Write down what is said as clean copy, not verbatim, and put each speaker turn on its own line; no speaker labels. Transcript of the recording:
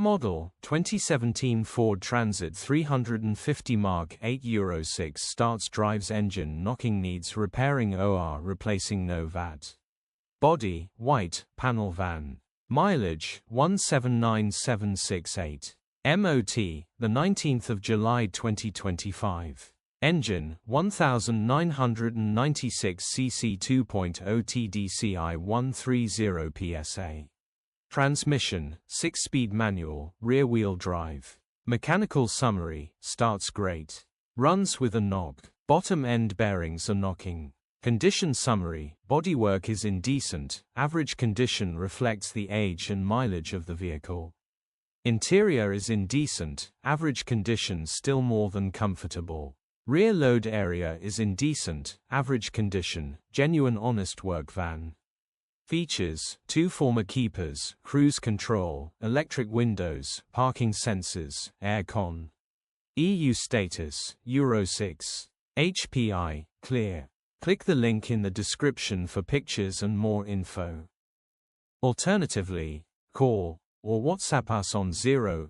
model, 2017 Ford Transit 350 Mark 8 Euro 6 starts drives engine knocking needs repairing OR replacing no VAT. Body, white, panel van. Mileage, 179768. MOT, the 19th of July 2025. Engine, 1996 cc 2.0 TDCI 130 PSA. Transmission, 6-speed manual, rear-wheel drive. Mechanical summary, starts great. Runs with a knock. Bottom end bearings are knocking. Condition summary, bodywork is indecent, average condition reflects the age and mileage of the vehicle. Interior is indecent, average condition still more than comfortable. Rear load area is indecent, average condition, genuine honest work van. Features, 2 former keepers, cruise control, electric windows, parking sensors, aircon. EU status, Euro 6. HPI, clear. Click the link in the description for pictures and more info. Alternatively, call or WhatsApp us on 0